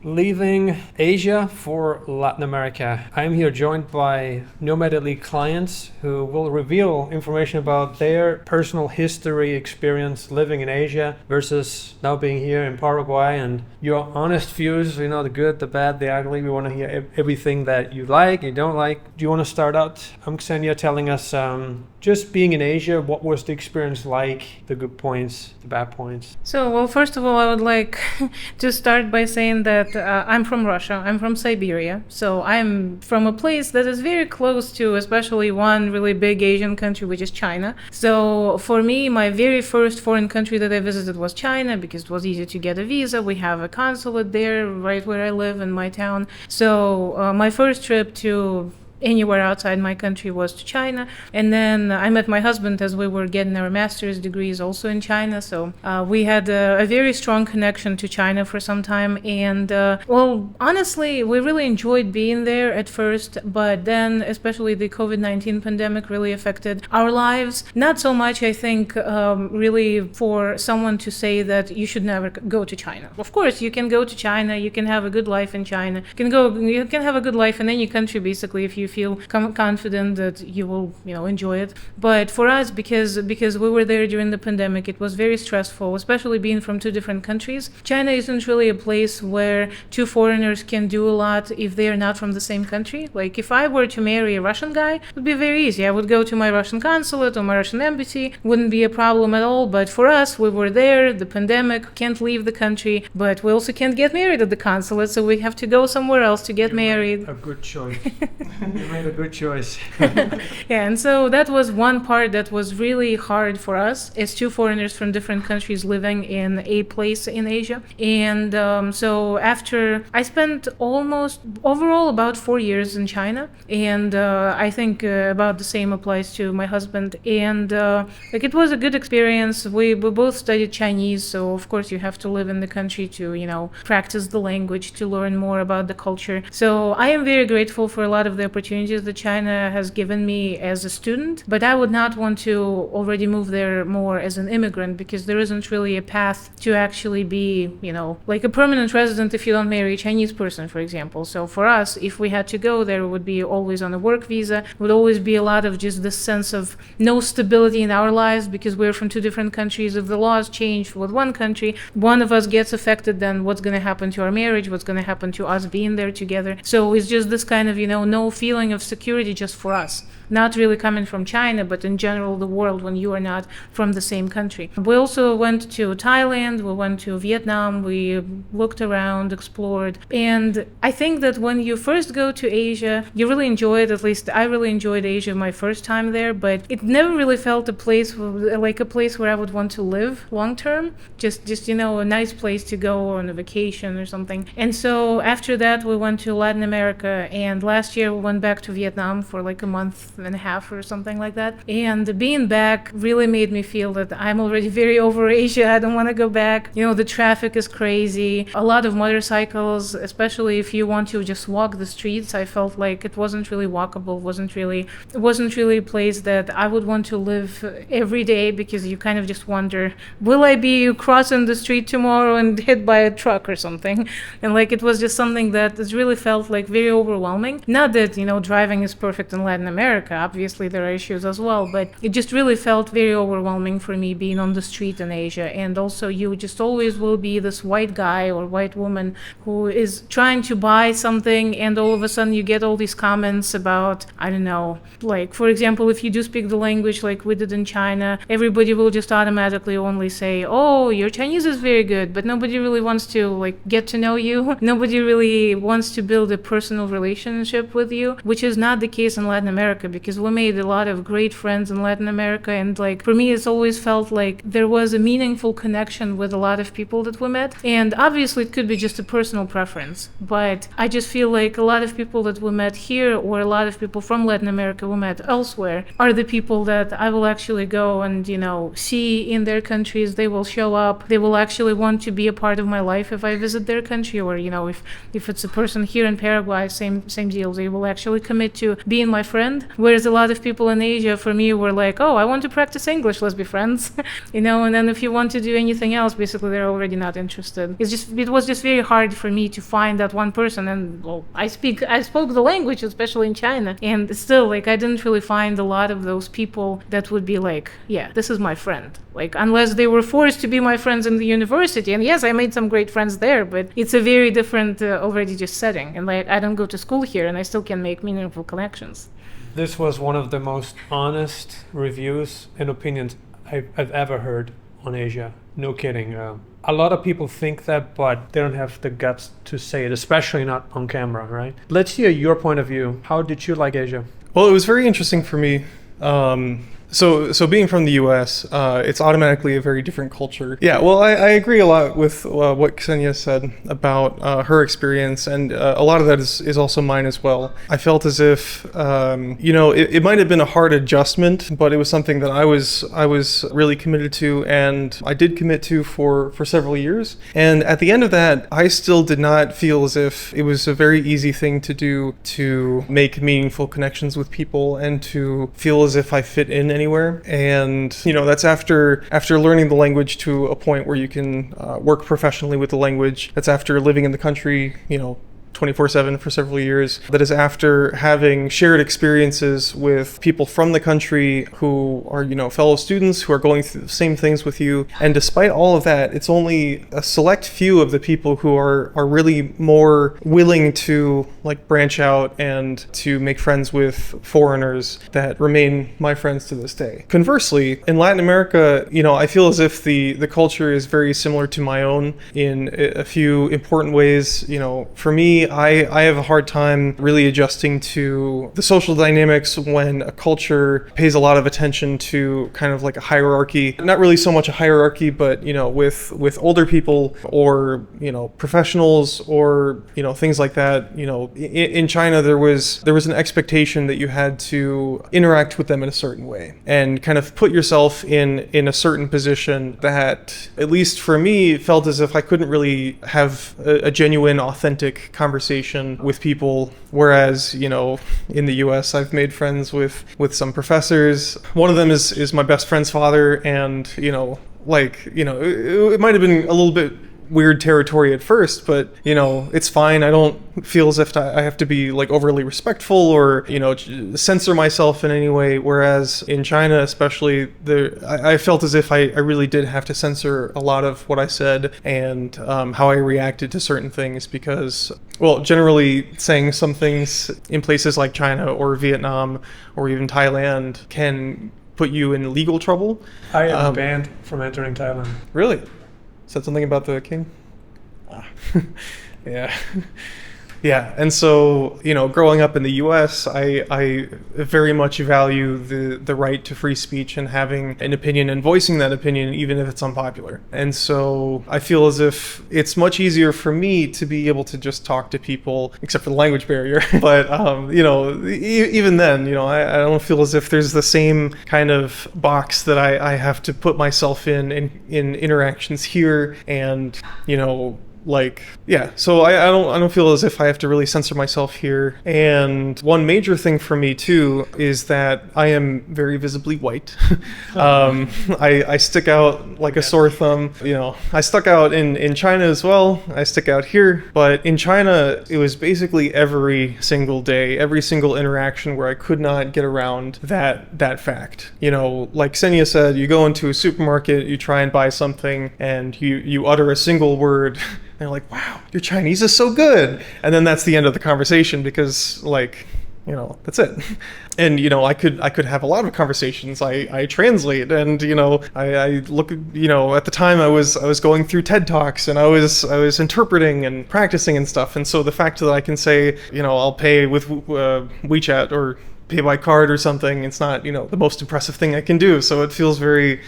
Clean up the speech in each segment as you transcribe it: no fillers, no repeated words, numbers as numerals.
leaving Asia for Latin America. I'm here joined by Nomad Elite clients who will reveal information about their personal history, experience living in Asia versus now being here in Paraguay, and your honest views, the good, the bad, the ugly. We want to hear everything that you like, you don't like. Do you want to start out? I'm Kseniia, telling us just being in Asia, what was the experience like, the good points, the bad points? So, well, first of all, I would like to start by saying that I'm from Russia. I'm from Siberia. So I'm from a place that is very close to especially one really big Asian country, which is China. So for me, my very first foreign country that I visited was China because it was easy to get a visa. We have a consulate there right where I live in my town. So my first trip to anywhere outside my country was to China. And then I met my husband as we were getting our master's degrees also in China. So we had a very strong connection to China for some time. And well, honestly, we really enjoyed being there at first. But then especially the COVID-19 pandemic really affected our lives. Not so much, I think, really for someone to say that you should never go to China. Of course, you can go to China. You can have a good life in China. You can have a good life in any country, basically, if you feel confident that you will enjoy it. But for us, because we were there during the pandemic, it was very stressful, especially being from two different countries. China isn't really a place where two foreigners can do a lot if they are not from the same country. Like if I were to marry a Russian guy, it would be very easy. I would go to my Russian consulate or my Russian embassy, wouldn't be a problem at all. But for us, we were there, the pandemic, can't leave the country, but we also can't get married at the consulate, so we have to go somewhere else to get married. A good choice. You made a good choice. Yeah, and so that was one part that was really hard for us as two foreigners from different countries living in a place in Asia. And so after I spent almost overall about 4 years in China, and I think about the same applies to my husband. And it was a good experience. We both studied Chinese, so of course you have to live in the country to practice the language, to learn more about the culture. So I am very grateful for a lot of the opportunities that China has given me as a student, but I would not want to already move there more as an immigrant because there isn't really a path to actually be, like a permanent resident if you don't marry a Chinese person, for example. So for us, if we had to go there, it would be always on a work visa, would always be a lot of just this sense of no stability in our lives because we're from two different countries. If the laws change with one country, one of us gets affected, then what's going to happen to our marriage? What's going to happen to us being there together? So it's just this kind of, no feeling of security just for us. Not really coming from China, but in general the world when you are not from the same country. We also went to Thailand, we went to Vietnam, we looked around, explored. And I think that when you first go to Asia, you really enjoy it. At least I really enjoyed Asia my first time there, but it never really felt like a place where I would want to live long term. Just a nice place to go on a vacation or something. And so after that we went to Latin America, and last year we went back to Vietnam for like a month and a half or something like that. And being back really made me feel that I'm already very over Asia. I don't want to go back. The traffic is crazy. A lot of motorcycles, especially if you want to just walk the streets. I felt like it wasn't really walkable. It wasn't really a place that I would want to live every day because you kind of just wonder, will I be crossing the street tomorrow and hit by a truck or something? And it was just something that has really felt like very overwhelming. Not that, driving is perfect in Latin America. Obviously, there are issues as well, but it just really felt very overwhelming for me being on the street in Asia. And also, you just always will be this white guy or white woman who is trying to buy something, and all of a sudden you get all these comments about, I don't know, like, for example, if you do speak the language like we did in China, everybody will just automatically only say, oh, your Chinese is very good, but nobody really wants to, get to know you. Nobody really wants to build a personal relationship with you, which is not the case in Latin America, because we made a lot of great friends in Latin America, and for me it's always felt like there was a meaningful connection with a lot of people that we met. And obviously it could be just a personal preference, but I just feel like a lot of people that we met here, or a lot of people from Latin America we met elsewhere, are the people that I will actually go and see in their countries. They will show up, they will actually want to be a part of my life if I visit their country, or if it's a person here in Paraguay, same deal, they will actually commit to being my friend. Whereas a lot of people in Asia, for me, were like, oh, I want to practice English, let's be friends. And then if you want to do anything else, basically they're already not interested. It was just very hard for me to find that one person. And well, I spoke the language, especially in China, and still, like, I didn't really find a lot of those people that would be like, yeah, this is my friend. Like, unless they were forced to be my friends in the university. And yes, I made some great friends there, but it's a very different already just setting. And like, I don't go to school here, and I still can make meaningful connections. This was one of the most honest reviews and opinions I've ever heard on Asia. No kidding. A lot of people think that, but they don't have the guts to say it, especially not on camera, right? Let's hear your point of view. How did you like Asia? Well, it was very interesting for me. So being from the U.S., it's automatically a very different culture. Yeah, well, I agree a lot with what Kseniia said about her experience, and a lot of that is also mine as well. I felt as if, it might have been a hard adjustment, but it was something that I was really committed to, and I did commit to for several years. And at the end of that, I still did not feel as if it was a very easy thing to do to make meaningful connections with people and to feel as if I fit in anywhere. And that's after learning the language to a point where you can work professionally with the language. That's after living in the country 24/7 for several years. That is after having shared experiences with people from the country who are, fellow students who are going through the same things with you. And despite all of that, it's only a select few of the people who are really more willing to like branch out and to make friends with foreigners that remain my friends to this day. Conversely, in Latin America, I feel as if the culture is very similar to my own in a few important ways. For me, I have a hard time really adjusting to the social dynamics when a culture pays a lot of attention to kind of like a hierarchy. Not really so much a hierarchy, but with older people or professionals or things like that. In China there was an expectation that you had to interact with them in a certain way and kind of put yourself in a certain position that, at least for me, felt as if I couldn't really have a genuine, authentic conversation with people, whereas in the US I've made friends with some professors. One of them is my best friend's father, and it might have been a little bit weird territory at first, but it's fine. I don't feel as if I have to be like overly respectful or censor myself in any way, whereas in China especially, I felt as if I really did have to censor a lot of what I said and how I reacted to certain things, because generally saying some things in places like China or Vietnam or even Thailand can put you in legal trouble. I am banned from entering Thailand. Really? Said something about the king? Yeah. Yeah, and so, growing up in the U.S., I very much value the right to free speech and having an opinion and voicing that opinion, even if it's unpopular. And so I feel as if it's much easier for me to be able to just talk to people, except for the language barrier. But, even then, I don't feel as if there's the same kind of box that I have to put myself in interactions here and, so I don't feel as if I have to really censor myself here. And one major thing for me too is that I am very visibly white. I stick out like a sore thumb. I stuck out in China as well. I stick out here, but in China it was basically every single day, every single interaction where I could not get around that fact. Like Kseniia said, you go into a supermarket, you try and buy something, and you utter a single word. They're like, wow, your Chinese is so good. And then that's the end of the conversation because, that's it. And, I could have a lot of conversations. I translate and, I look, at the time I was going through TED Talks and I was interpreting and practicing and stuff. And so the fact that I can say, I'll pay with WeChat or pay by card or something, it's not, the most impressive thing I can do. So it feels very,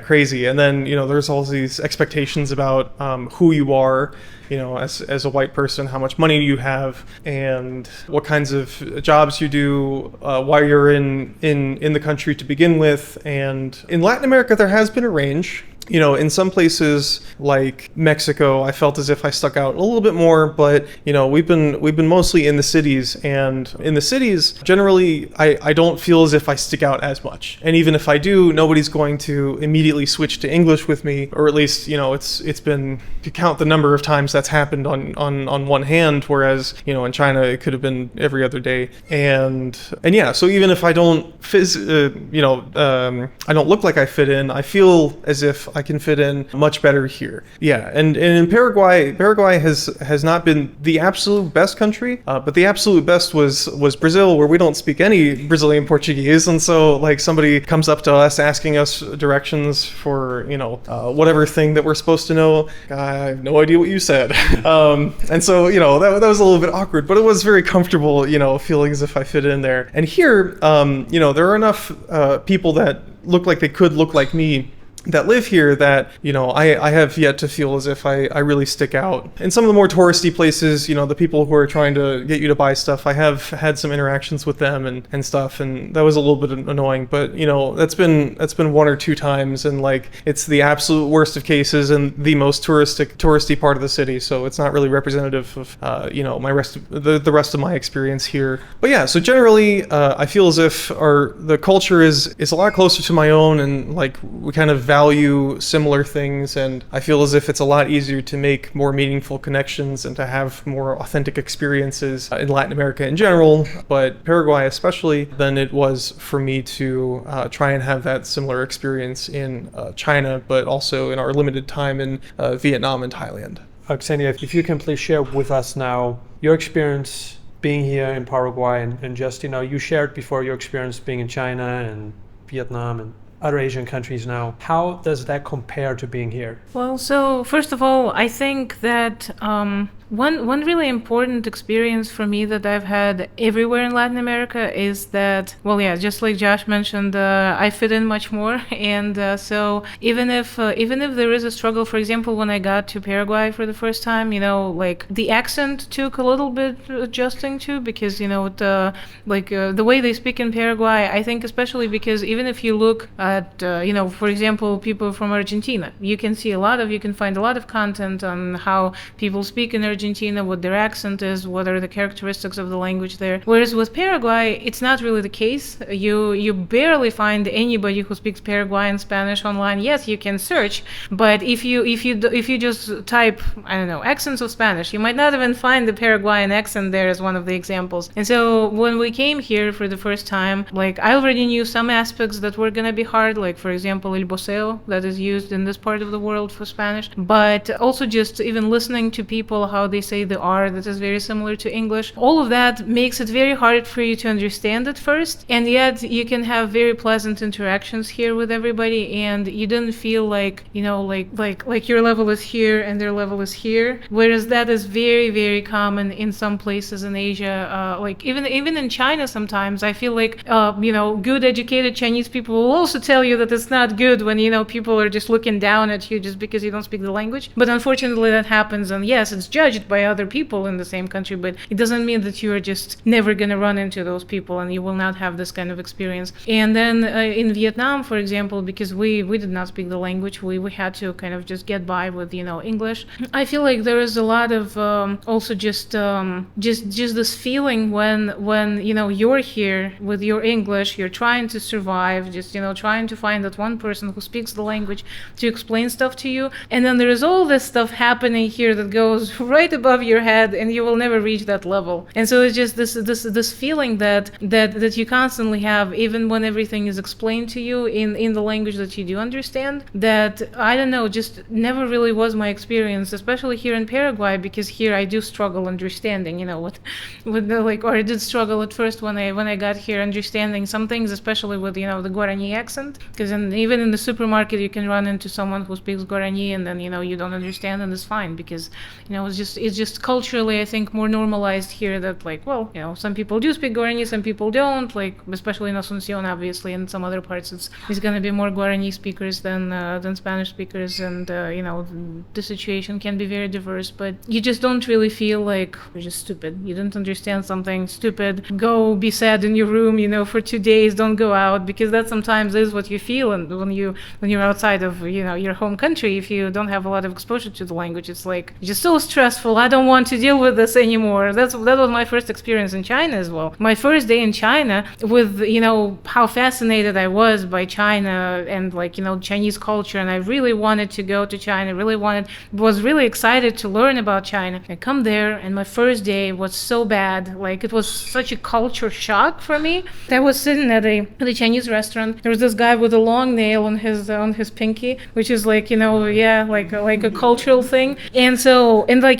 crazy. And then, there's all these expectations about who you are, as a white person, how much money you have, and what kinds of jobs you do, why you're in the country to begin with. And in Latin America, there has been a range. in some places like Mexico, I felt as if I stuck out a little bit more, but we've been mostly in the cities, and in the cities, generally, I don't feel as if I stick out as much. And even if I do, nobody's going to immediately switch to English with me, or at least, it's been, to count the number of times that's happened on one hand, whereas, in China, it could have been every other day. And yeah, so even if I don't I don't look like I fit in, I feel as if I can fit in much better here. Yeah, and in Paraguay has not been the absolute best country, but the absolute best was Brazil, where we don't speak any Brazilian Portuguese, and so like somebody comes up to us asking us directions for whatever thing that we're supposed to know. I have no idea what you said, and so that was a little bit awkward, but it was very comfortable, feeling as if I fit in there. And here, there are enough people that look like they could look like me that live here that, I have yet to feel as if I really stick out. In some of the more touristy places, the people who are trying to get you to buy stuff, I have had some interactions with them and stuff, and that was a little bit annoying, but, that's been one or two times, and like, it's the absolute worst of cases and the most touristy part of the city, so it's not really representative of, the rest of my experience here. But yeah, so generally, I feel as if the culture is a lot closer to my own, and like, we kind of value similar things, and I feel as if it's a lot easier to make more meaningful connections and to have more authentic experiences in Latin America in general, but Paraguay especially, than it was for me to try and have that similar experience in China, but also in our limited time in Vietnam and Thailand. Kseniia, if you can please share with us now your experience being here in Paraguay, and just, you shared before your experience being in China and Vietnam and other Asian countries now. How does that compare to being here? Well, so first of all, I think that one really important experience for me that I've had everywhere in Latin America is that, well, yeah, just like Josh mentioned, I fit in much more, and so even if there is a struggle, for example, when I got to Paraguay for the first time, like the accent took a little bit adjusting to, because the way they speak in Paraguay, I think especially because even if you look at for example, people from Argentina, you can find a lot of content on how people speak in Argentina, what their accent is, what are the characteristics of the language there. Whereas with Paraguay, it's not really the case. You barely find anybody who speaks Paraguayan Spanish online. Yes, you can search, but if you just type, I don't know, accents of Spanish, you might not even find the Paraguayan accent there as one of the examples. And so when we came here for the first time, like, I already knew some aspects that were gonna be hard, like for example el boceo that is used in this part of the world for Spanish, but also just even listening to people, how they say the R that is very similar to English. All of that makes it very hard for you to understand at first, and yet you can have very pleasant interactions here with everybody, and you don't feel like like your level is here and their level is here, whereas that is very, very common in some places in Asia, like even in China. Sometimes I feel like good educated Chinese people will also tell you that it's not good when people are just looking down at you just because you don't speak the language. But unfortunately that happens, and yes, it's judged by other people in the same country, but it doesn't mean that you are just never going to run into those people and you will not have this kind of experience. And then in Vietnam, for example, because we did not speak the language, we had to kind of just get by with English. I feel like there is a lot of also just this feeling when you're here with your English, you're trying to survive, just trying to find that one person who speaks the language to explain stuff to you, and then there is all this stuff happening here that goes right above your head, and you will never reach that level. And so it's just this feeling that you constantly have, even when everything is explained to you in the language that you do understand, that, I don't know, just never really was my experience, especially here in Paraguay, because here I do struggle understanding, or I did struggle at first when I got here understanding some things, especially with the Guarani accent, because even in the supermarket you can run into someone who speaks Guarani, and then you don't understand, and it's fine, because it's it's just culturally, I think, more normalized here that like, well, some people do speak Guarani, some people don't, like especially in Asuncion, obviously, and some other parts it's going to be more Guarani speakers than Spanish speakers, and the situation can be very diverse, but you just don't really feel like you're just stupid. You don't understand something, stupid, go be sad in your room, for 2 days, don't go out, because that sometimes is what you feel, and when you're outside of your home country, if you don't have a lot of exposure to the language, it's like just so stressful. I don't want to deal with this anymore. That was my first experience in China as well. My first day in China, with how fascinated I was by China and Chinese culture, and I really wanted to go to China, was really excited to learn about China. I come there, and my first day was so bad. Like, it was such a culture shock for me. I was sitting at a Chinese restaurant. There was this guy with a long nail on his pinky, which is like a cultural thing. And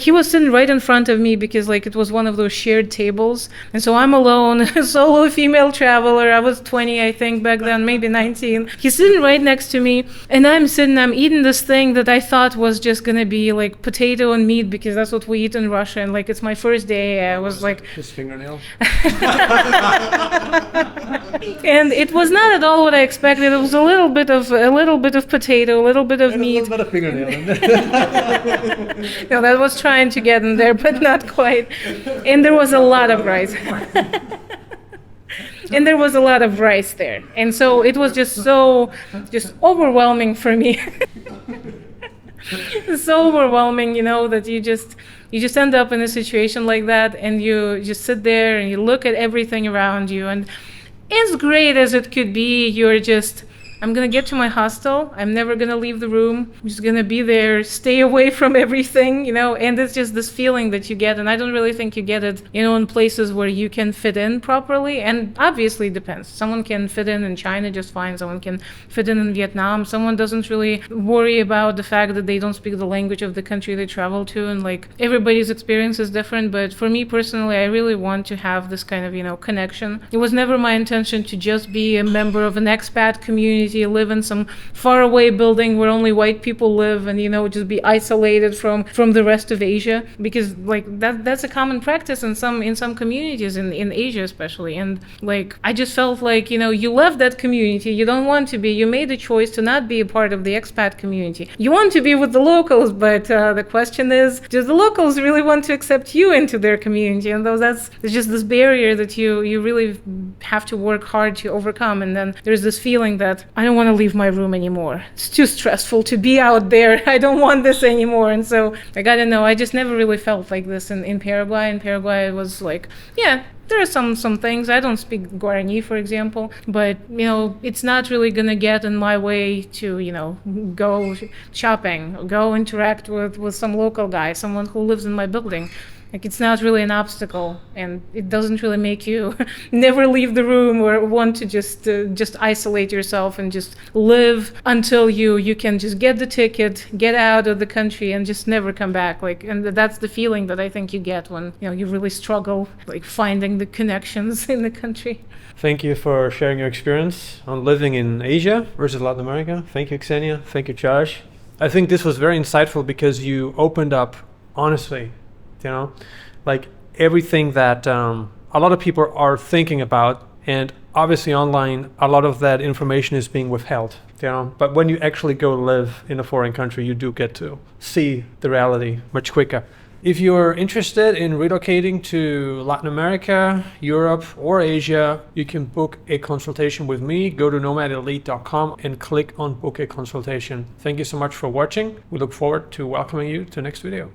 he was sitting right in front of me, because like it was one of those shared tables. And so I'm alone, a solo female traveler. I was 20, I think, back then, maybe 19. He's sitting right next to me, and I'm eating this thing that I thought was just gonna be like potato and meat, because that's what we eat in Russia. And like, it's my first day. I was like, his fingernail. And it was not at all what I expected. It was a little bit of potato, a little bit of meat. A little bit of fingernail. That was trying to get in there, but not quite. And there was a lot of rice. And there was a lot of rice there. And so it was just overwhelming for me. It's so overwhelming, that you just end up in a situation like that, and you just sit there and you look at everything around you, and as great as it could be, I'm gonna get to my hostel. I'm never gonna leave the room. I'm just gonna be there, stay away from everything, and it's just this feeling that you get, and I don't really think you get it, in places where you can fit in properly. And obviously it depends. Someone can fit in China just fine. Someone can fit in Vietnam. Someone doesn't really worry about the fact that they don't speak the language of the country they travel to, and like, everybody's experience is different. But for me personally, I really want to have this kind of, connection. It was never my intention to just be a member of an expat community, live in some faraway building where only white people live, and just be isolated from the rest of Asia, because like that's a common practice in some communities in Asia especially. And like, I just felt like you left that community, you don't want to be, you made the choice to not be a part of the expat community, you want to be with the locals, but the question is, do the locals really want to accept you into their community? And it's just this barrier that you really have to work hard to overcome. And then there's this feeling that I don't want to leave my room anymore. It's too stressful to be out there. I don't want this anymore. And so I gotta know, I just never really felt like this in Paraguay. In Paraguay, it was like, yeah, there are some things. I don't speak Guarani, for example, but it's not really gonna get in my way to go shopping, go interact with some local guy, someone who lives in my building. Like, it's not really an obstacle, and it doesn't really make you never leave the room or want to just isolate yourself and just live until you can just get the ticket, get out of the country, and just never come back. Like, and that's the feeling that I think you get when you really struggle, like, finding the connections in the country. Thank you for sharing your experience on living in Asia versus Latin America. Thank you, Kseniia. Thank you, Josh. I think this was very insightful, because you opened up honestly, like everything that a lot of people are thinking about. And obviously online, a lot of that information is being withheld, but when you actually go live in a foreign country, you do get to see the reality much quicker. If you're interested in relocating to Latin America, Europe, or Asia, you can book a consultation with me. Go to nomadelite.com and click on book a consultation. Thank you so much for watching. We look forward to welcoming you to the next video.